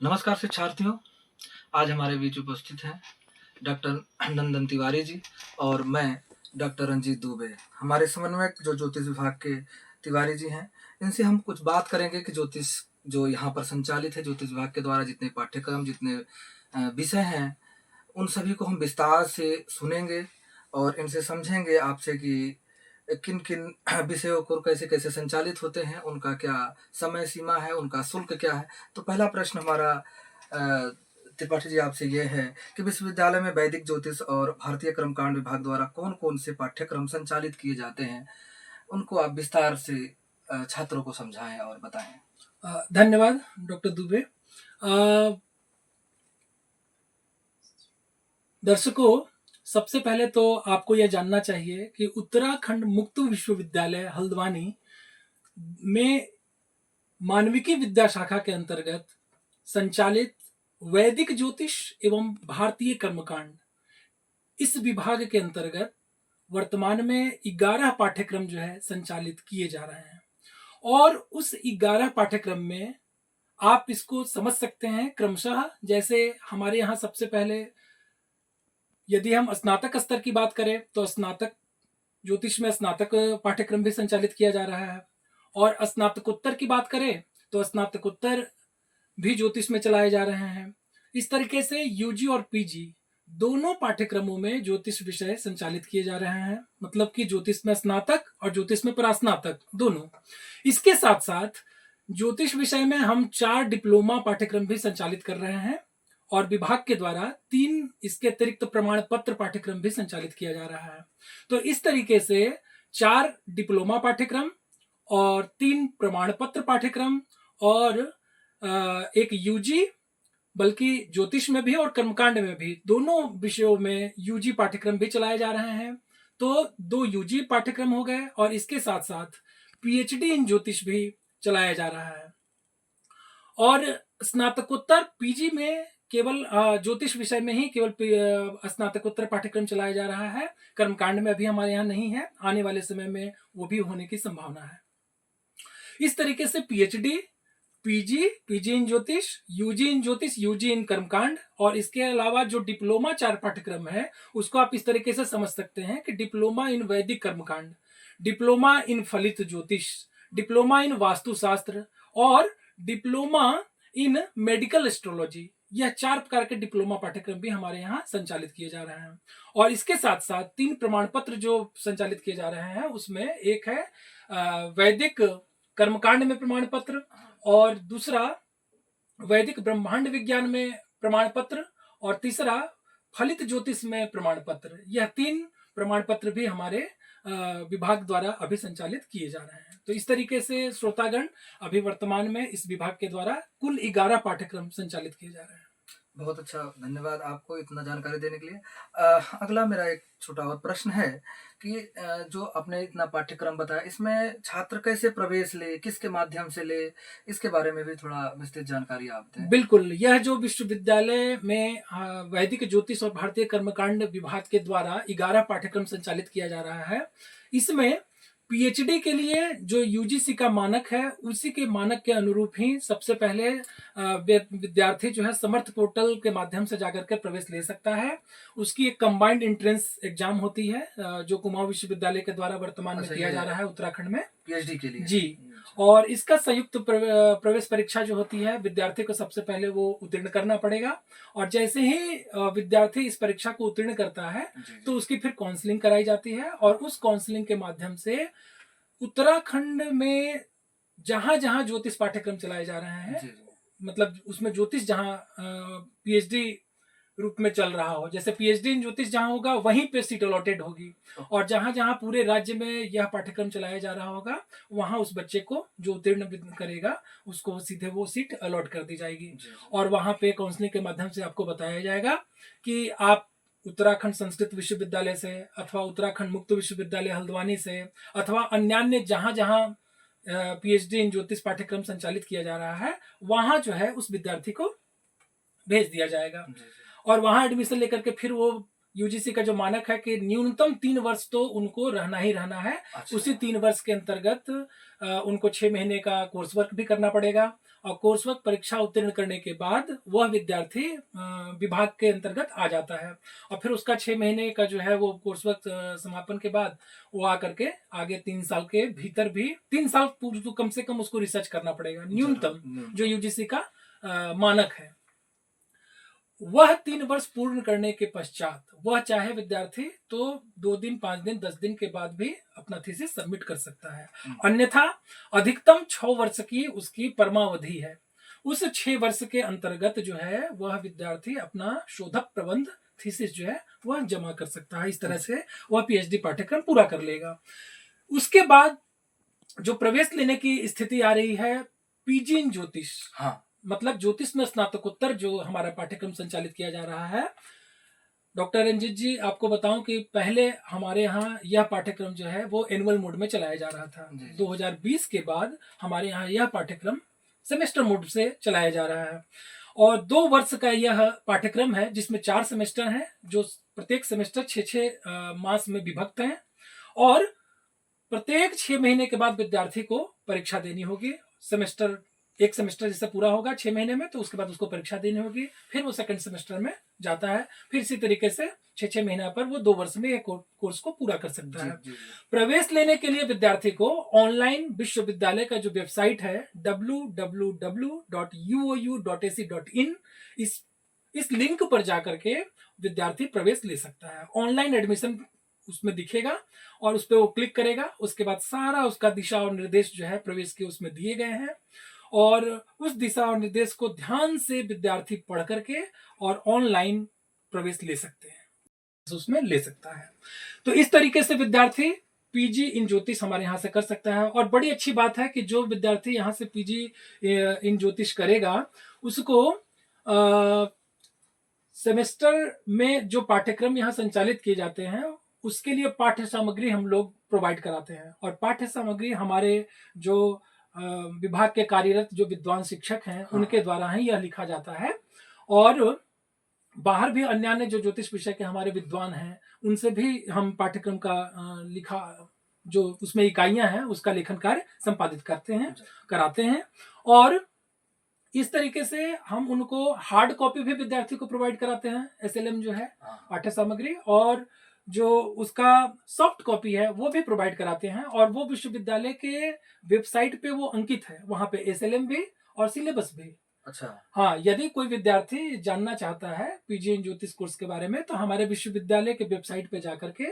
नमस्कार शिक्षार्थियों, आज हमारे बीच उपस्थित हैं डॉक्टर नंदन तिवारी जी और मैं डॉक्टर रंजीत दुबे। हमारे समन्वयक जो ज्योतिष विभाग के तिवारी जी हैं, इनसे हम कुछ बात करेंगे कि ज्योतिष जो यहाँ पर संचालित है ज्योतिष विभाग के द्वारा, जितने पाठ्यक्रम, जितने विषय हैं, उन सभी को हम विस्तार से सुनेंगे और इनसे समझेंगे आपसे कि किन किन विषयों को कैसे कैसे संचालित होते हैं, उनका क्या समय सीमा है, उनका शुल्क क्या है। तो पहला प्रश्न हमारा त्रिपाठी जी आपसे ये है कि विश्वविद्यालय में वैदिक ज्योतिष और भारतीय कर्मकांड विभाग द्वारा कौन कौन से पाठ्यक्रम संचालित किए जाते हैं, उनको आप विस्तार से छात्रों को समझाएं और बताएं। धन्यवाद डॉक्टर दुबे। दर्शकों, सबसे पहले तो आपको यह जानना चाहिए कि उत्तराखंड मुक्त विश्वविद्यालय हल्द्वानी में मानविकी विद्या शाखा के अंतर्गत संचालित वैदिक ज्योतिष एवं भारतीय कर्मकांड इस विभाग के अंतर्गत वर्तमान में 11 पाठ्यक्रम जो है संचालित किए जा रहे हैं और उस 11 पाठ्यक्रम में आप इसको समझ सकते हैं क्रमशः। जैसे हमारे यहाँ सबसे पहले यदि हम स्नातक स्तर की बात करें तो स्नातक ज्योतिष में स्नातक पाठ्यक्रम भी संचालित किया जा रहा है, और स्नातकोत्तर की बात करें तो स्नातकोत्तर भी ज्योतिष में चलाए जा रहे हैं। इस तरीके से यूजी और पीजी दोनों पाठ्यक्रमों में ज्योतिष विषय संचालित किए जा रहे हैं, मतलब कि ज्योतिष में स्नातक और ज्योतिष में परास्नातक दोनों। इसके साथ साथ ज्योतिष विषय में हम 4 डिप्लोमा पाठ्यक्रम भी संचालित कर रहे हैं और विभाग के द्वारा 3 इसके अतिरिक्त प्रमाण पत्र पाठ्यक्रम भी संचालित किया जा रहा है। तो इस तरीके से 4 डिप्लोमा पाठ्यक्रम और 3 प्रमाण पत्र पाठ्यक्रम और एक यूजी, बल्कि ज्योतिष में भी और कर्मकांड में भी दोनों विषयों में यूजी पाठ्यक्रम भी चलाए जा रहे हैं। तो 2 यूजी पाठ्यक्रम हो गए और इसके साथ साथ पीएचडी इन ज्योतिष भी चलाया जा रहा है। और स्नातकोत्तर पीजी में केवल ज्योतिष विषय में ही केवल स्नातकोत्तर पाठ्यक्रम चलाया जा रहा है। कर्मकांड में अभी हमारे यहाँ नहीं है, आने वाले समय में वो भी होने की संभावना है। इस तरीके से पीएचडी, पीजी इन ज्योतिष, यूजी इन ज्योतिष, यूजी इन कर्मकांड, और इसके अलावा जो डिप्लोमा 4 पाठ्यक्रम है उसको आप इस तरीके से समझ सकते हैं कि डिप्लोमा इन वैदिक कर्मकांड, डिप्लोमा इन फलित ज्योतिष, डिप्लोमा इन वास्तुशास्त्र और डिप्लोमा इन मेडिकल एस्ट्रोलॉजी। यह 4 प्रकार के डिप्लोमा पाठ्यक्रम भी हमारे यहाँ संचालित किए जा रहे हैं। और इसके साथ साथ 3 प्रमाण पत्र जो संचालित किए जा रहे हैं उसमें एक है वैदिक कर्मकांड में प्रमाण पत्र, और दूसरा वैदिक ब्रह्मांड विज्ञान में प्रमाण पत्र, और तीसरा फलित ज्योतिष में प्रमाण पत्र। यह 3 प्रमाण पत्र भी हमारे विभाग द्वारा अभी संचालित किए जा रहे हैं। तो इस तरीके से श्रोतागण, अभी वर्तमान में इस विभाग के द्वारा कुल 11 पाठ्यक्रम संचालित किए जा रहे हैं। बहुत अच्छा, धन्यवाद आपको इतना जानकारी देने के लिए। अगला मेरा एक छोटा और प्रश्न है कि जो आपने इतना पाठ्यक्रम बताया, इसमें छात्र कैसे प्रवेश ले, किसके माध्यम से ले, इसके बारे में भी थोड़ा विस्तृत जानकारी आप दें। बिल्कुल, यह जो विश्वविद्यालय में वैदिक ज्योतिष और भारतीय कर्मकांड विभाग के द्वारा 11 पाठ्यक्रम संचालित किया जा रहा है, इसमें पीएचडी के लिए जो यूजीसी का मानक है उसी के मानक के अनुरूप ही सबसे पहले विद्यार्थी जो है समर्थ पोर्टल के माध्यम से जाकर के प्रवेश ले सकता है। उसकी एक कंबाइंड एंट्रेंस एग्जाम होती है जो कुमाऊं विश्वविद्यालय के द्वारा वर्तमान में किया जा रहा है उत्तराखंड में पीएचडी के लिए। जी, और इसका संयुक्त प्रवेश परीक्षा जो होती है विद्यार्थी को सबसे पहले वो उत्तीर्ण करना पड़ेगा, और जैसे ही विद्यार्थी इस परीक्षा को उत्तीर्ण करता है तो उसकी फिर काउंसलिंग कराई जाती है, और उस काउंसलिंग के माध्यम से उत्तराखंड में जहां जहां ज्योतिष पाठ्यक्रम चलाए जा रहे हैं, मतलब उसमें ज्योतिष जहां पीएचडी रूप में चल रहा हो, जैसे पीएचडी इन ज्योतिष जहां होगा वहीं पे सीट अलॉटेड होगी, और जहां जहां पूरे राज्य में यह पाठ्यक्रम चलाया जा रहा होगा वहां उस बच्चे को जो उत्तीर्ण करेगा उसको सीधे वो सीट अलॉट कर दी जाएगी। और वहां पे काउंसलिंग के माध्यम से आपको बताया जाएगा कि आप उत्तराखंड संस्कृत विश्वविद्यालय से अथवा उत्तराखंड मुक्त विश्वविद्यालय हल्द्वानी से अथवा अन्यान्य जहां जहां पीएचडी इन ज्योतिष पाठ्यक्रम संचालित किया जा रहा है वहां जो है उस विद्यार्थी को भेज दिया जाएगा, और वहां एडमिशन लेकर के फिर वो यूजीसी का जो मानक है कि न्यूनतम 3 वर्ष तो उनको रहना ही रहना है। उसी 3 वर्ष के अंतर्गत उनको 6 महीने का कोर्स वर्क भी करना पड़ेगा, और कोर्स वर्क परीक्षा उत्तीर्ण करने के बाद वह विद्यार्थी विभाग के अंतर्गत आ जाता है, और फिर उसका 6 महीने का जो है वो कोर्स वर्क समापन के बाद वो आकर के आगे 3 साल के भीतर भी 3 साल तो कम से कम उसको रिसर्च करना पड़ेगा न्यूनतम, जो यूजीसी का मानक है। वह 3 वर्ष पूर्ण करने के पश्चात वह चाहे विद्यार्थी तो 2 दिन, 5 दिन, 10 दिन के बाद भी अपना थीसिस सबमिट कर सकता है। अन्यथा अधिकतम 6 वर्ष की उसकी परमावधि है। उस 6 वर्ष के अंतर्गत जो है वह विद्यार्थी अपना शोधक प्रबंध थीसिस जो है वह जमा कर सकता है। इस तरह से वह पीएचडी पाठ्यक्रम पूरा कर लेगा। उसके बाद जो प्रवेश लेने की स्थिति आ रही है, पीजी इन ज्योतिष, मतलब ज्योतिष में स्नातकोत्तर जो हमारा पाठ्यक्रम संचालित किया जा रहा है। डॉक्टर रंजीत जी, आपको बताऊं कि पहले हमारे यहाँ यह पाठ्यक्रम जो है वो एनुअल मोड में चलाया जा रहा था। 2020 के बाद हमारे यहाँ यह पाठ्यक्रम सेमेस्टर मोड से चलाया जा रहा है, और 2 वर्ष का यह पाठ्यक्रम है जिसमें 4 सेमेस्टर हैं, जो प्रत्येक सेमेस्टर 6 मास में विभक्त हैं, और प्रत्येक 6 महीने के बाद विद्यार्थी को परीक्षा देनी होगी। एक सेमेस्टर जैसे पूरा होगा 6 महीने में, तो उसके बाद उसको परीक्षा देनी होगी, फिर वो सेकंड सेमेस्टर में जाता है, फिर इसी तरीके से 6 महीने पर वो 2 वर्ष में एक कोर्स को पूरा कर सकता है। प्रवेश लेने के लिए विद्यार्थी को ऑनलाइन विश्वविद्यालय का जो वेबसाइट है www.uou.ac.in, इस लिंक पर जाकर के विद्यार्थी प्रवेश ले सकता है। ऑनलाइन एडमिशन उसमें दिखेगा और उस पर वो क्लिक करेगा। उसके बाद सारा उसका दिशा और निर्देश जो है प्रवेश के उसमें दिए गए हैं, और उस दिशा और निर्देश को ध्यान से विद्यार्थी पढ़ करके और ऑनलाइन प्रवेश ले सकते हैं, उसमें ले सकता है। तो इस तरीके से विद्यार्थी पीजी इन ज्योतिष हमारे यहाँ से कर सकता है। और बड़ी अच्छी बात है कि जो विद्यार्थी यहाँ से पीजी इन ज्योतिष करेगा उसको सेमेस्टर में जो पाठ्यक्रम यहाँ संचालित किए जाते हैं उसके लिए पाठ्य सामग्री हम लोग प्रोवाइड कराते हैं, और पाठ्य सामग्री हमारे जो विभाग के कार्यरत जो विद्वान शिक्षक हैं उनके द्वारा ही यह लिखा जाता है। और बाहर भी अन्य जो ज्योतिष विषय के हमारे विद्वान हैं उनसे भी हम पाठ्यक्रम का लिखा जो उसमें इकाइयां हैं उसका लेखन कार्य संपादित कराते हैं। और इस तरीके से हम उनको हार्ड कॉपी भी विद्यार्थी को प्रोवाइड कराते हैं, एसएलएम जो है पाठ्य सामग्री, और जो उसका सॉफ्ट कॉपी है वो भी प्रोवाइड कराते हैं, और वो विश्वविद्यालय के वेबसाइट पे वो अंकित है, वहां पे एसएलएम भी और सिलेबस भी। अच्छा, हाँ, यदि कोई विद्यार्थी जानना चाहता है पीजी इन ज्योतिष कोर्स के बारे में तो हमारे विश्वविद्यालय के वेबसाइट पे जाकर के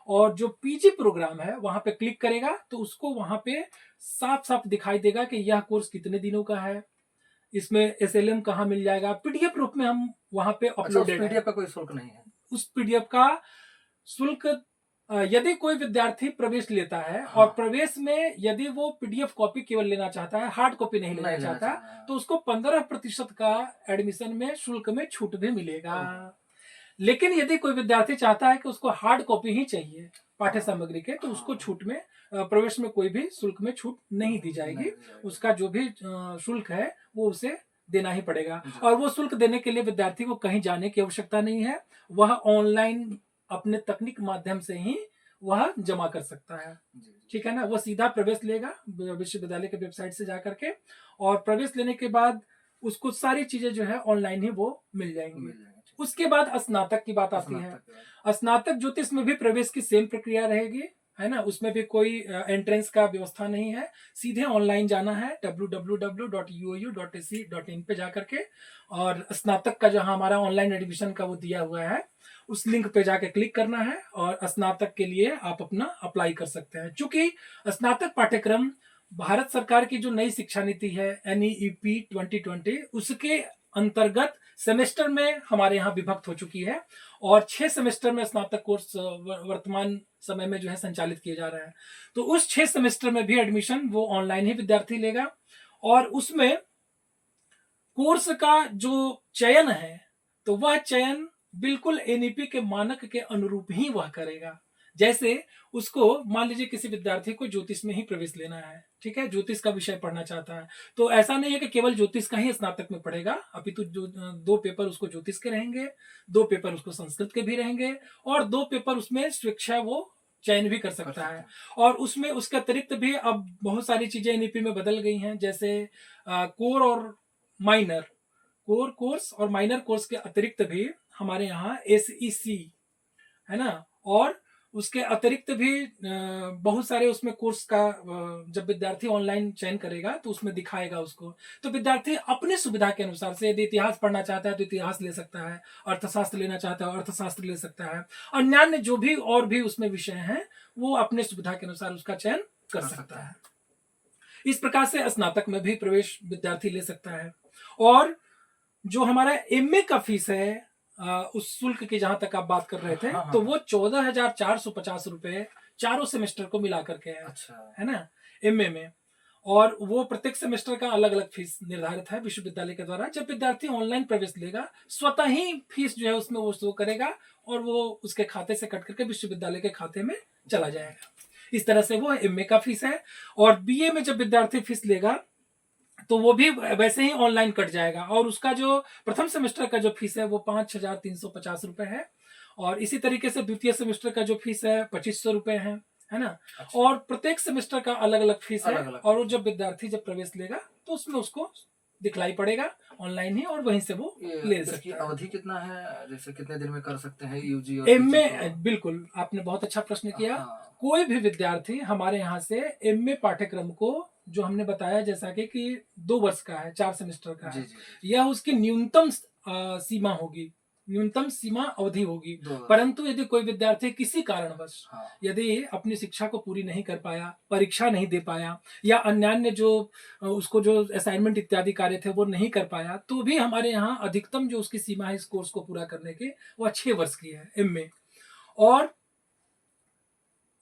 और जो पीजी प्रोग्राम है वहां पे क्लिक करेगा तो उसको वहां पे साफ साफ दिखाई देगा कि यह कोर्स कितने दिनों का है, इसमें एसएलएम कहाँ मिल जाएगा, पीडीएफ रूप में हम वहां पे अपलोडेड है। पीडीएफ का कोई शुल्क नहीं है? उस पीडीएफ का शुल्क यदि कोई विद्यार्थी प्रवेश लेता है और प्रवेश में यदि वो पीडीएफ कॉपी केवल लेना चाहता है, हार्ड कॉपी नहीं लेना चाहता, तो उसको 15% का एडमिशन में शुल्क में छूट भी मिलेगा। लेकिन यदि कोई विद्यार्थी चाहता है कि उसको हार्ड कॉपी ही चाहिए पाठ्य सामग्री के, तो उसको छूट में प्रवेश में कोई भी शुल्क में छूट नहीं दी जाएगी। उसका जो भी शुल्क है वो उसे देना ही पड़ेगा, और वो शुल्क देने के लिए विद्यार्थी को कहीं जाने की आवश्यकता नहीं है, वह ऑनलाइन अपने तकनीक माध्यम से ही वह जमा कर सकता है। ठीक है ना, वो सीधा प्रवेश लेगा विश्वविद्यालय के वेबसाइट से जाकर के, और प्रवेश लेने के बाद उसको सारी चीजें जो है ऑनलाइन ही वो मिल जाएंगी। उसके बाद स्नातक की बात आती है। स्नातक ज्योतिष में भी प्रवेश की सेम प्रक्रिया रहेगी, है ना, उसमें भी कोई एंट्रेंस का व्यवस्था नहीं है, सीधे ऑनलाइन जाना है www.uou.ac.in पे जाकर के, और स्नातक का जहां हमारा ऑनलाइन एडमिशन का वो दिया हुआ है उस लिंक पे जाके क्लिक करना है और स्नातक के लिए आप अपना अप्लाई कर सकते हैं। चूंकि स्नातक पाठ्यक्रम भारत सरकार की जो नई शिक्षा नीति है NEP 2020 उसके अंतर्गत सेमेस्टर में हमारे यहाँ विभक्त हो चुकी है, और 6 सेमेस्टर में स्नातक कोर्स वर्तमान समय में जो है संचालित किया जा रहा है। तो उस 6 सेमेस्टर में भी एडमिशन वो ऑनलाइन ही विद्यार्थी लेगा, और उसमें कोर्स का जो चयन है तो वह चयन बिल्कुल NEP के मानक के अनुरूप ही वह करेगा। जैसे उसको मान लीजिए किसी विद्यार्थी को ज्योतिष में ही प्रवेश लेना है, ठीक है, ज्योतिष का विषय पढ़ना चाहता है, तो ऐसा नहीं है कि केवल ज्योतिष का ही स्नातक में पढ़ेगा, अपितु जो 2 पेपर उसको ज्योतिष के रहेंगे, 2 पेपर उसको संस्कृत के भी रहेंगे, और 2 पेपर उसमें शिक्षा वो चयन भी कर सकता है। और उसमें उसके अतिरिक्त भी अब बहुत सारी चीजें एनईपी में बदल गई हैं, जैसे कोर और माइनर, कोर कोर्स और माइनर कोर्स के अतिरिक्त भी हमारे यहाँ एसईसी है ना, और उसके अतिरिक्त भी बहुत सारे उसमें कोर्स का जब विद्यार्थी ऑनलाइन चयन करेगा तो उसमें दिखाएगा उसको। तो विद्यार्थी अपनी सुविधा के अनुसार से, यदि इतिहास पढ़ना चाहता है तो इतिहास ले सकता है, अर्थशास्त्र लेना चाहता है अर्थशास्त्र ले सकता है, अन्य जो भी और भी उसमें विषय हैं वो अपने सुविधा के अनुसार उसका चयन कर सकता है। इस प्रकार से स्नातक में भी प्रवेश विद्यार्थी ले सकता है। और जो हमारा एमए का फीस है, उस शुल्क की जहां तक आप बात कर रहे थे, तो वो 14,450 रुपए चारों सेमेस्टर को मिला करके है। अच्छा। है ना, एमए में। और वो प्रत्येक सेमेस्टर का अलग अलग फीस निर्धारित है विश्वविद्यालय के द्वारा। जब विद्यार्थी ऑनलाइन प्रवेश लेगा, स्वतः ही फीस जो है उसमें वो शो करेगा और वो उसके खाते से कट करके विश्वविद्यालय के खाते में चला जाएगा। इस तरह से वो एमए का फीस है। और बीए में जब विद्यार्थी फीस लेगा तो वो भी वैसे ही ऑनलाइन कट जाएगा, और उसका जो प्रथम सेमेस्टर का जो फीस है वो 5,350 रुपए है। और इसी तरीके से द्वितीय सेमेस्टर का जो फीस है 2,500 रुपए है ना। अच्छा। और प्रत्येक सेमेस्टर का अलग अलग फीस है। अलग-अलग। और वो जब विद्यार्थी जब प्रवेश लेगा तो उसमें उसको दिखलाई पड़ेगा ऑनलाइन ही, और वहीं से वो ले सकता इसकी है। अवधि कितना है, जैसे कितने दिन में कर सकते हैं यूजी और एमए, पीजी को? बिल्कुल आपने बहुत अच्छा प्रश्न किया। हाँ। कोई भी विद्यार्थी हमारे यहाँ से एमए पाठ्यक्रम को, जो हमने बताया जैसा कि 2 वर्ष का है, 4 सेमेस्टर का जी, है, जी। यह उसकी न्यूनतम सीमा होगी, न्यूनतम सीमा अवधि होगी। 2 वर्ष। परंतु यदि कोई विद्यार्थी किसी कारणवश हाँ। यदि अपनी शिक्षा को पूरी नहीं कर पाया, परीक्षा नहीं दे पाया, या अन्यान्य जो उसको जो असाइनमेंट इत्यादि कार्य थे वो नहीं कर पाया, तो भी हमारे यहाँ अधिकतम जो उसकी सीमा है इस कोर्स को पूरा करने की, वह 6 वर्ष की है एमए। और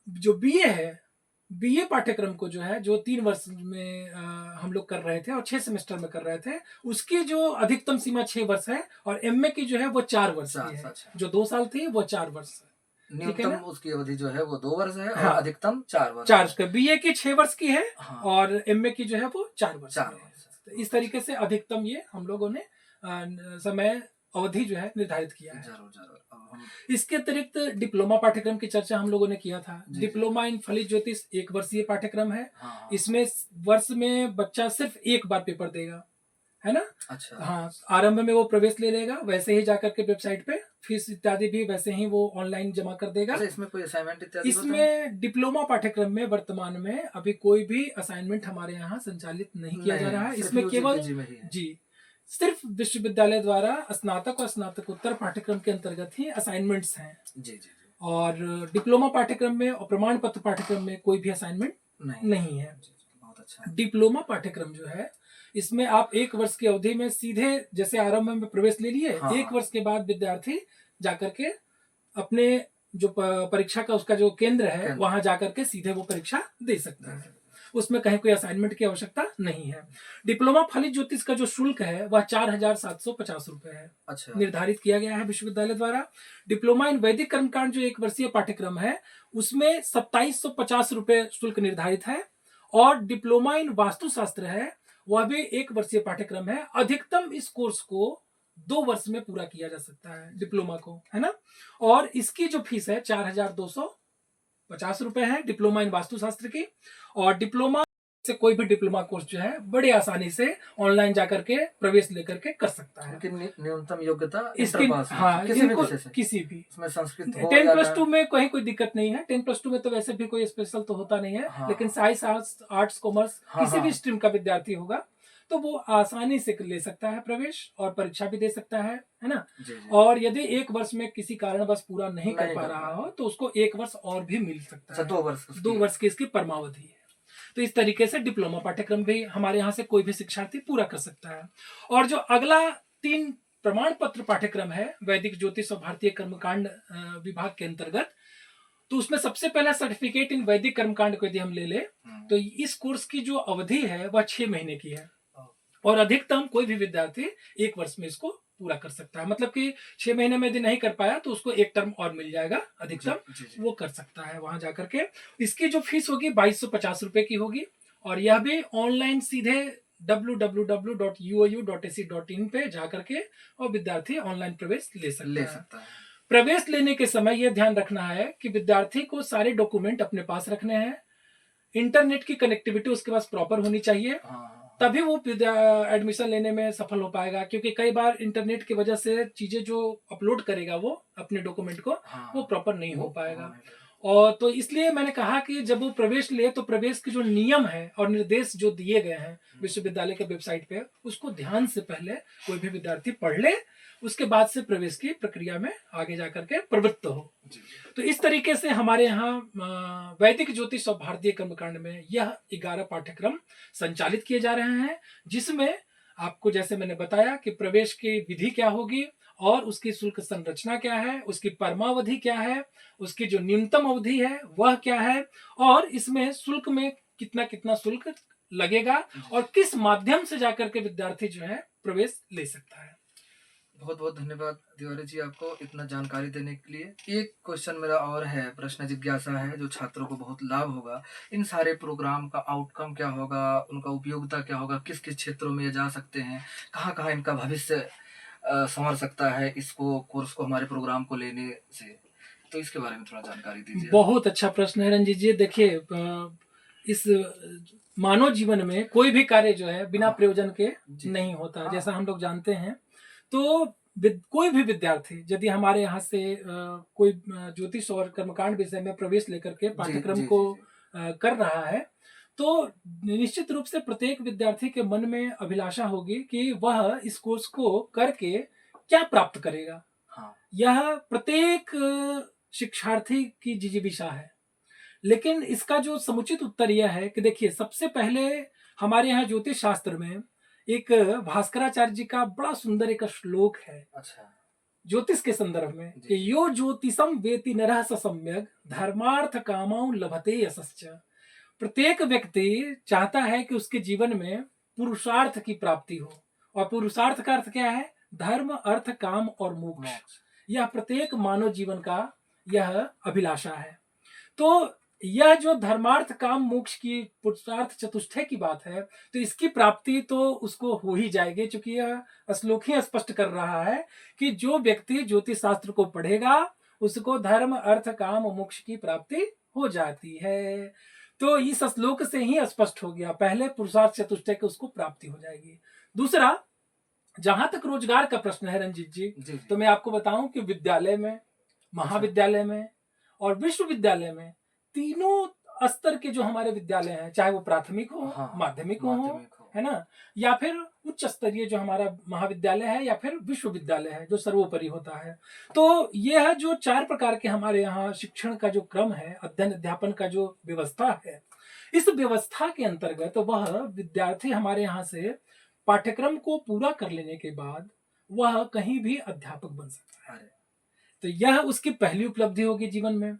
जो बीए है, बीए पाठ्यक्रम को जो है, जो 3 वर्ष में हम लोग कर रहे थे और 6 सेमेस्टर में कर रहे थे, उसकी जो अधिकतम सीमा 6 वर्ष है, और एमए की जो है वो 4 वर्ष की है। अच्छा। जो 2 साल थी वो 4 वर्ष है। न्यूनतम उसकी अवधि जो है वो 2 वर्ष है, हाँ, और अधिकतम 4 वर्ष। 4 का बीए की 6 वर्ष की है। हाँ। और एमए की जो है वो 4 वर्ष 4 की है। वर्ष। तो इस तरीके से अधिकतम ये हम लोगों ने समय अवधि जो है निर्धारित किया है। जरूर जरूर। इसके अतिरिक्त डिप्लोमा पाठ्यक्रम की चर्चा हम लोगों ने किया था। डिप्लोमा इन फलित ज्योतिष 1 वर्षीय पाठ्यक्रम है। हाँ। इसमें वर्ष में बच्चा सिर्फ एक बार पेपर देगा, है ना। अच्छा। हाँ, आरंभ में वो प्रवेश ले लेगा, वैसे ही जाकर के वेबसाइट पे फीस इत्यादि भी वैसे ही वो ऑनलाइन जमा कर देगा। अच्छा, इसमें कोई असाइनमेंट इत्यादि इसमें डिप्लोमा पाठ्यक्रम में वर्तमान में अभी कोई भी असाइनमेंट हमारे यहाँ संचालित नहीं किया जा रहा है। इसमें केवल जी सिर्फ विश्वविद्यालय द्वारा स्नातक और स्नातकोत्तर पाठ्यक्रम के अंतर्गत ही असाइनमेंट्स हैं। जी जी। और डिप्लोमा पाठ्यक्रम में और प्रमाण पत्र पाठ्यक्रम में कोई भी असाइनमेंट नहीं है। बहुत अच्छा। डिप्लोमा पाठ्यक्रम जो है, इसमें आप 1 वर्ष की अवधि में सीधे जैसे आरंभ में प्रवेश ले लिए, हाँ। 1 वर्ष के बाद विद्यार्थी जाकर के अपने जो परीक्षा का उसका जो केंद्र है वहां जाकर के सीधे वो परीक्षा दे सकता है। उसमें कहीं कोई असाइनमेंट की आवश्यकता नहीं है। डिप्लोमा फलित ज्योतिष का जो शुल्क है वह 4,750 रुपए है। अच्छा। निर्धारित किया गया है विश्वविद्यालय द्वारा। डिप्लोमा इन वैदिक कर्मकांड जो 1 वर्षीय पाठ्यक्रम है, उसमें 2,750 रुपए शुल्क निर्धारित है। और डिप्लोमा इन वास्तुशास्त्र है, वह भी 1 वर्षीय पाठ्यक्रम है। अधिकतम इस कोर्स को 2 वर्ष में पूरा किया जा सकता है, डिप्लोमा को, है ना। और इसकी जो फीस है 4,250 रुपए है डिप्लोमा इन वास्तुशास्त्र की। और डिप्लोमा से कोई भी डिप्लोमा कोर्स जो है बड़े आसानी से ऑनलाइन जाकर के प्रवेश लेकर के कर सकता है। न्यूनतम योग्यता इसकी, हाँ, किसी भी इसमें संस्कृत 10+2 में कहीं कोई दिक्कत नहीं है। 10+2 में तो वैसे भी कोई स्पेशल तो होता नहीं है। हाँ। लेकिन साइंस, आर्ट्स, कॉमर्स, हाँ, किसी भी स्ट्रीम का विद्यार्थी होगा तो वो आसानी से ले सकता है प्रवेश, और परीक्षा भी दे सकता है ना। जी। और यदि 1 वर्ष में किसी कारणवश पूरा नहीं कर पा रहा हो तो उसको 1 वर्ष और भी मिल सकता है। 2 वर्ष की इसकी परमावधि है। तो इस तरीके से डिप्लोमा पाठ्यक्रम भी हमारे यहाँ से कोई भी शिक्षार्थी पूरा कर सकता है। और जो अगला 3 प्रमाण पत्र पाठ्यक्रम है वैदिक ज्योतिष और भारतीय कर्मकांड विभाग के अंतर्गत, तो उसमें सबसे पहला सर्टिफिकेट इन वैदिक कर्मकांड को यदि हम ले ले तो इस कोर्स की जो अवधि है वह 6 महीने की है। और अधिकतम कोई भी विद्यार्थी 1 वर्ष में इसको पूरा कर सकता है। मतलब कि 6 महीने में यदि नहीं कर पाया तो उसको 1 टर्म और मिल जाएगा अधिकतम। जी। वो कर सकता है वहां जाकर के। इसकी जो फीस होगी 2,250 रुपए की होगी। और यह भी ऑनलाइन सीधे www.uou.ac.in पे जाकर के और विद्यार्थी ऑनलाइन प्रवेश ले सकता है। प्रवेश लेने के समय यह ध्यान रखना है कि विद्यार्थी को सारे डॉक्यूमेंट अपने पास रखने हैं, इंटरनेट की कनेक्टिविटी उसके पास प्रॉपर होनी चाहिए, तभी वो एडमिशन लेने में सफल हो पाएगा। क्योंकि कई बार इंटरनेट की वजह से चीजें जो अपलोड करेगा वो अपने डॉक्यूमेंट को, वो प्रॉपर नहीं हो पाएगा। और तो इसलिए मैंने कहा कि जब वो प्रवेश ले तो प्रवेश के जो नियम है और निर्देश जो दिए गए हैं विश्वविद्यालय के वेबसाइट पे, उसको ध्यान से पहले कोई भी विद्यार्थी पढ़ ले, उसके बाद से प्रवेश की प्रक्रिया में आगे जाकर के प्रवृत्त हो। तो इस तरीके से हमारे यहाँ वैदिक ज्योतिष और भारतीय कर्मकांड में यह 11 पाठ्यक्रम संचालित किए जा रहे हैं, जिसमें आपको जैसे मैंने बताया कि प्रवेश की विधि क्या होगी और उसकी शुल्क संरचना क्या है, उसकी परमावधि क्या है, उसकी जो न्यूनतम अवधि है वह क्या है, और इसमें शुल्क में कितना कितना शुल्क लगेगा और किस माध्यम से जाकर के विद्यार्थी जो है प्रवेश ले सकता है। बहुत बहुत धन्यवाद तिवारी जी आपको इतना जानकारी देने के लिए। एक क्वेश्चन मेरा और है, प्रश्न जिज्ञासा है जो छात्रों को बहुत लाभ होगा। इन सारे प्रोग्राम का आउटकम क्या होगा, उनका उपयोगिता क्या होगा, किस किस क्षेत्रों में ये जा सकते हैं, कहाँ कहाँ इनका भविष्य संवर सकता है इसको कोर्स को, हमारे प्रोग्राम को लेने से, तो इसके बारे में थोड़ा जानकारी दीजिए। बहुत अच्छा प्रश्न है रंजीत जी। देखिए, इस मानव जीवन में कोई भी कार्य जो है बिना प्रयोजन के नहीं होता, जैसा हम लोग जानते हैं। तो कोई भी विद्यार्थी यदि हमारे यहाँ से कोई ज्योतिष और कर्मकांड विषय में प्रवेश लेकर के पाठ्यक्रम को कर रहा है, तो निश्चित रूप से प्रत्येक विद्यार्थी के मन में अभिलाषा होगी कि वह इस कोर्स को करके क्या प्राप्त करेगा। यह प्रत्येक शिक्षार्थी की जिजीविषा है। लेकिन इसका जो समुचित उत्तर यह है कि देखिए, सबसे पहले हमारे यहाँ ज्योतिष शास्त्र में एक भास्कराचार्य जी का बड़ा सुंदर एक श्लोक है। अच्छा। ज्योतिष के संदर्भ में कि यो ज्योतिषम वेति नरः स सम्यक धर्मार्थ कामौ लभते यशश्च। प्रत्येक व्यक्ति चाहता है कि उसके जीवन में पुरुषार्थ की प्राप्ति हो, और पुरुषार्थ का अर्थ क्या है? धर्म, अर्थ, काम और मोक्ष। यह प्रत्येक मानव जीवन का यह अभिलाषा है। तो यह जो धर्मार्थ काम मोक्ष की पुरुषार्थ चतुष्टय की बात है, तो इसकी प्राप्ति तो उसको हो ही जाएगी, क्योंकि यह श्लोक ही स्पष्ट कर रहा है कि जो व्यक्ति ज्योतिष शास्त्र को पढ़ेगा उसको धर्म, अर्थ, काम और मोक्ष की प्राप्ति हो जाती है। तो इस श्लोक से ही स्पष्ट हो गया, पहले पुरुषार्थ चतुष्टय की उसको प्राप्ति हो जाएगी। दूसरा, जहां तक रोजगार का प्रश्न है रंजीत जी, तो मैं आपको बताऊं कि विद्यालय में, महाविद्यालय में और विश्वविद्यालय में, तीनों स्तर के जो हमारे विद्यालय हैं, चाहे वो प्राथमिक हो, माध्यमिक हो, है ना, या फिर उच्च स्तरीय जो हमारा महाविद्यालय है, या फिर विश्वविद्यालय है जो सर्वोपरि होता है। तो यह जो 4 प्रकार के हमारे यहाँ शिक्षण का जो क्रम है, अध्ययन अध्यापन का जो व्यवस्था है, इस व्यवस्था के अंतर्गत वह विद्यार्थी हमारे यहाँ से पाठ्यक्रम को पूरा कर लेने के बाद वह कहीं भी अध्यापक बन सकता है। तो यह उसकी पहली उपलब्धि होगी जीवन में।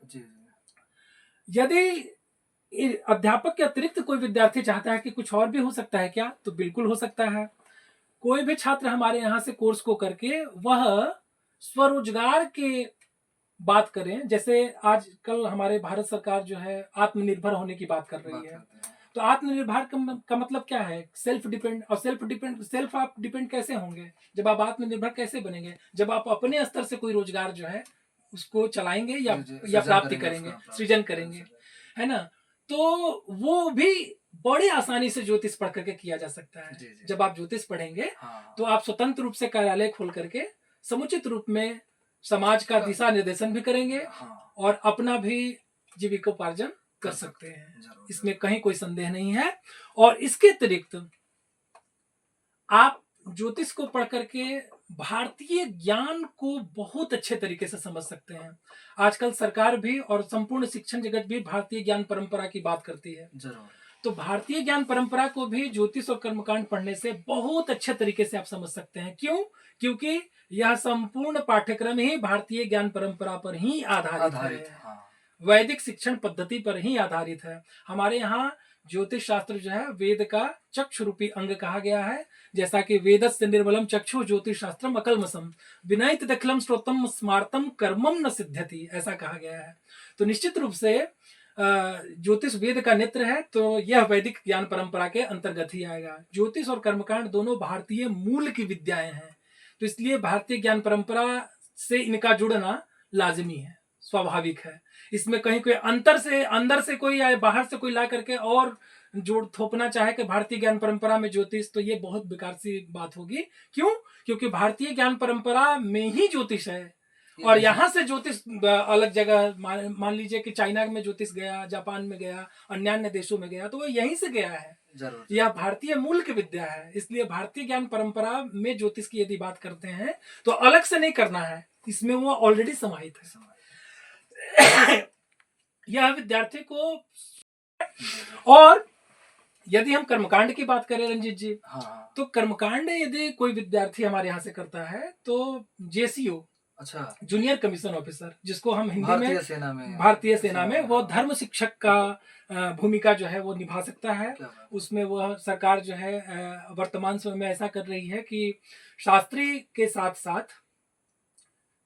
यदि अध्यापक के अतिरिक्त कोई विद्यार्थी चाहता है कि कुछ और भी हो सकता है क्या, तो बिल्कुल हो सकता है। कोई भी छात्र हमारे यहाँ से कोर्स को करके वह स्वरोजगार के बात करें, जैसे आजकल हमारे भारत सरकार जो है आत्मनिर्भर होने की बात कर रही है, तो आत्मनिर्भर का मतलब क्या है? Self depend. और सेल्फ आप डिपेंड कैसे होंगे? जब आप आत्मनिर्भर कैसे बनेंगे? जब आप अपने स्तर से कोई रोजगार जो है उसको चलाएंगे या प्राप्ति करेंगे, सृजन करेंगे, है ना। तो वो भी बड़ी आसानी से ज्योतिष पढ़ करके किया जा सकता है। जब आप ज्योतिष पढ़ेंगे तो आप स्वतंत्र रूप से कार्यालय खोल करके समुचित रूप में समाज का दिशा निर्देशन भी करेंगे और अपना भी जीविकोपार्जन कर सकते हैं। इसमें कहीं कोई संदेह नहीं है। और इसके अतिरिक्त आप ज्योतिष को पढ़ करके भारतीय ज्ञान को बहुत अच्छे तरीके से समझ सकते हैं। आजकल सरकार भी और संपूर्ण शिक्षण जगत भी भारतीय ज्ञान परंपरा की बात करती है। तो भारतीय ज्ञान परंपरा को भी ज्योतिष और कर्मकांड पढ़ने से बहुत अच्छे तरीके से आप समझ सकते हैं। क्यों? क्योंकि यह संपूर्ण पाठ्यक्रम ही भारतीय ज्ञान परंपरा पर ही आधारित है। वैदिक शिक्षण पद्धति पर ही आधारित है। हमारे यहाँ ज्योतिष शास्त्र जो है वेद का चक्षु रूपी अंग कहा गया है। जैसा कि वेदस्य निर्मलम चक्षु ज्योतिष शास्त्रम अकल्मषम विनयित दखलम श्रोतम स्मार्तम कर्मम न सिद्ध्यति, ऐसा कहा गया है। तो निश्चित रूप से ज्योतिष वेद का नेत्र है, तो यह वैदिक ज्ञान परंपरा के अंतर्गत ही आएगा। ज्योतिष और कर्मकांड दोनों भारतीय मूल की विद्याएं हैं, तो इसलिए भारतीय ज्ञान परंपरा से इनका जुड़ना लाजिमी है, स्वाभाविक है। इसमें कहीं कोई अंदर से कोई या बाहर से कोई ला करके और जोड़ थोपना चाहे कि भारतीय ज्ञान परंपरा में ज्योतिष, तो ये बहुत बेकार सी बात होगी। क्यों? क्योंकि भारतीय ज्ञान परंपरा में ही ज्योतिष है, और यहाँ से ज्योतिष अलग जगह, मान लीजिए कि चाइना में ज्योतिष गया, जापान में गया, अन्य देशों में गया, तो वो यहीं से गया है। यह भारतीय मूल की विद्या है। इसलिए भारतीय ज्ञान परंपरा में ज्योतिष की यदि बात करते हैं तो अलग से नहीं करना है, इसमें वो ऑलरेडी समाहित है। यह विद्यार्थी को, और यदि हम कर्मकांड की बात करें रंजीत जी, तो कर्मकांड यदि कोई विद्यार्थी हमारे यहाँ से करता है तो जेसीओ, अच्छा, जूनियर कमीशन ऑफिसर, जिसको हम हिंदी में भारतीय सेना में वो धर्म शिक्षक का भूमिका जो है वो निभा सकता है। उसमें वह सरकार जो है वर्तमान समय में ऐसा कर रही है कि शास्त्री के साथ साथ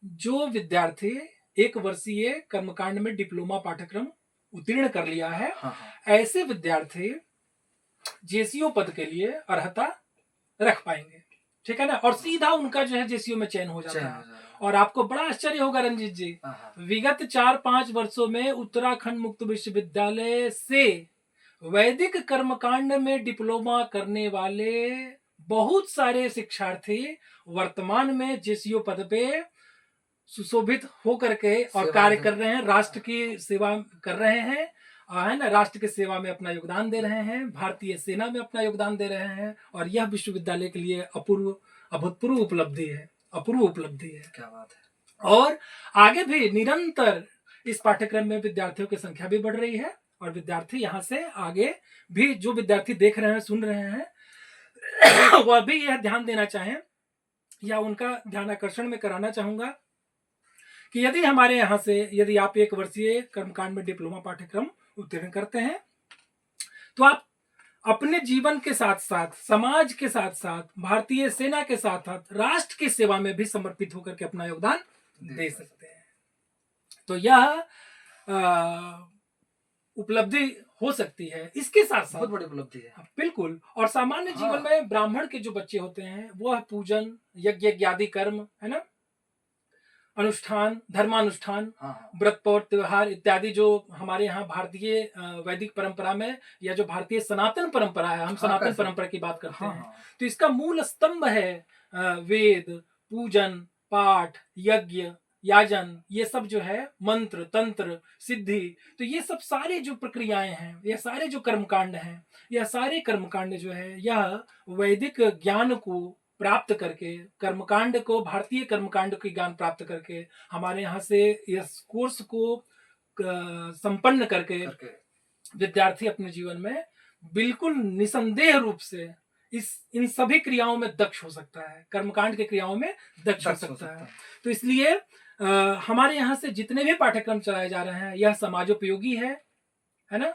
जो विद्यार्थी 1 वर्षीय कर्मकांड में डिप्लोमा पाठ्यक्रम उत्तीर्ण कर लिया है, ऐसे विद्यार्थी जेसीओ पद के लिए अर्हता रख पाएंगे, ठीक है ना, और सीधा उनका जो है जेसीओ में चयन हो जाता है। और आपको बड़ा आश्चर्य होगा रंजीत जी, विगत 4-5 वर्षों में उत्तराखंड मुक्त विश्वविद्यालय से वैदिक कर्मकांड में डिप्लोमा करने वाले बहुत सारे शिक्षार्थी वर्तमान में जेसीओ पद पे सुशोभित होकर के और कार्य कर रहे हैं, राष्ट्र की सेवा कर रहे हैं, है ना, राष्ट्र की सेवा में अपना योगदान दे रहे हैं, भारतीय सेना में अपना योगदान दे रहे हैं। और यह विश्वविद्यालय के लिए अभूतपूर्व उपलब्धि है, अपूर्व उपलब्धि है। क्या बात है। और आगे भी निरंतर इस पाठ्यक्रम में विद्यार्थियों की संख्या भी बढ़ रही है, और विद्यार्थी यहाँ से आगे भी, जो विद्यार्थी देख रहे हैं, सुन रहे हैं, वह भी यह ध्यान देना चाहें, या उनका ध्यान आकर्षण में कराना चाहूंगा कि यदि हमारे यहाँ से, यदि आप 1 वर्षीय कर्मकांड में डिप्लोमा पाठ्यक्रम उत्तीर्ण करते हैं, तो आप अपने जीवन के साथ साथ, समाज के साथ साथ, भारतीय सेना के साथ साथ राष्ट्र की सेवा में भी समर्पित होकर के अपना योगदान दे सकते हैं। तो यह उपलब्धि हो सकती है। इसके साथ साथ बहुत बड़ी उपलब्धि है, बिल्कुल। और सामान्य जीवन में ब्राह्मण के जो बच्चे होते हैं, वह पूजन, यज्ञ आदि कर्म, है ना, अनुष्ठान, धर्मानुष्ठान, व्रत पौर त्योहार इत्यादि जो हमारे यहाँ भारतीय वैदिक परंपरा में, या जो भारतीय सनातन परंपरा है, हम सनातन परंपरा की बात करते हैं, तो इसका मूल स्तंभ है वेद, पूजन, पाठ, यज्ञ, याजन, ये सब जो है, मंत्र, तंत्र, सिद्धि, तो ये सब सारे जो प्रक्रियाएं हैं, ये सारे जो कर्मकांड हैं, यह सारे कर्मकांड जो है, यह वैदिक ज्ञान को प्राप्त करके, कर्मकांड को, भारतीय कर्मकांड के ज्ञान प्राप्त करके, हमारे यहाँ से इस कोर्स को संपन्न करके विद्यार्थी अपने जीवन में बिल्कुल निसंदेह रूप से इन सभी क्रियाओं में दक्ष हो सकता है, कर्मकांड के क्रियाओं में दक्ष हो सकता है। तो इसलिए हमारे यहाँ से जितने भी पाठ्यक्रम चलाए जा रहे हैं, यह समाजोपयोगी है ना,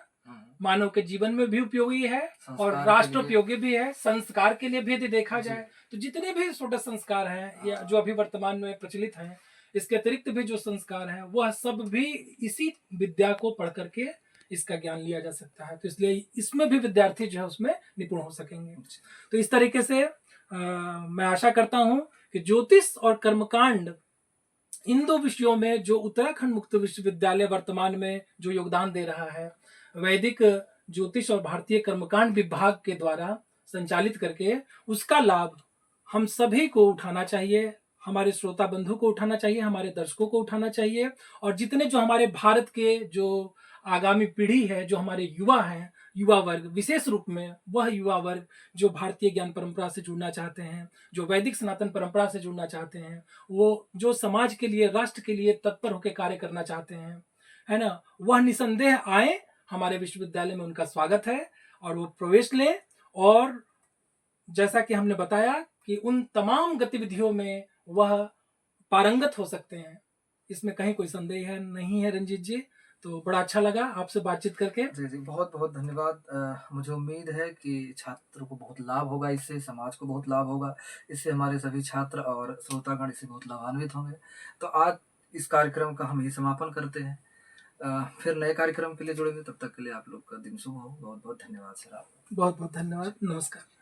मानव के जीवन में भी उपयोगी है, और राष्ट्र उपयोगी भी है, संस्कार के लिए भी यदि देखा जाए तो जितने भी छोटे संस्कार हैं, या जो अभी वर्तमान में प्रचलित हैं, इसके अतिरिक्त भी जो संस्कार हैं, वह सब भी इसी विद्या को पढ़ करके इसका ज्ञान लिया जा सकता है। तो इसलिए इसमें भी विद्यार्थी जो है उसमें निपुण हो सकेंगे। तो इस तरीके से मैं आशा करता हूं कि ज्योतिष और कर्मकांड, इन 2 विषयों में जो उत्तराखंड मुक्त विश्वविद्यालय वर्तमान में जो योगदान दे रहा है, वैदिक ज्योतिष और भारतीय कर्मकांड विभाग के द्वारा संचालित करके, उसका लाभ हम सभी को उठाना चाहिए, हमारे श्रोता बंधु को उठाना चाहिए, हमारे दर्शकों को उठाना चाहिए, और जितने जो हमारे भारत के जो आगामी पीढ़ी है, जो हमारे युवा हैं, युवा वर्ग, विशेष रूप में वह युवा वर्ग जो भारतीय ज्ञान परंपरा से जुड़ना चाहते हैं, जो वैदिक सनातन परंपरा से जुड़ना चाहते हैं, वो जो समाज के लिए, राष्ट्र के लिए तत्पर होकर कार्य करना चाहते हैं, है ना, वह निसंदेह आए, हमारे विश्वविद्यालय में उनका स्वागत है, और वो प्रवेश लें। और जैसा कि हमने बताया कि उन तमाम गतिविधियों में वह पारंगत हो सकते हैं, इसमें कहीं कोई संदेह नहीं है रंजीत जी। तो बड़ा अच्छा लगा आपसे बातचीत करके। जी जी, बहुत बहुत धन्यवाद। मुझे उम्मीद है कि छात्र को बहुत लाभ होगा, इससे समाज को बहुत लाभ होगा, इससे हमारे सभी छात्र और श्रोतागण इससे बहुत लाभान्वित होंगे। तो आज इस कार्यक्रम का हम यही समापन करते हैं। फिर नए कार्यक्रम के लिए जुड़ेंगे, तब तक के लिए आप लोग का दिन शुभ हो। बहुत बहुत धन्यवाद सर। आप बहुत बहुत धन्यवाद। नमस्कार।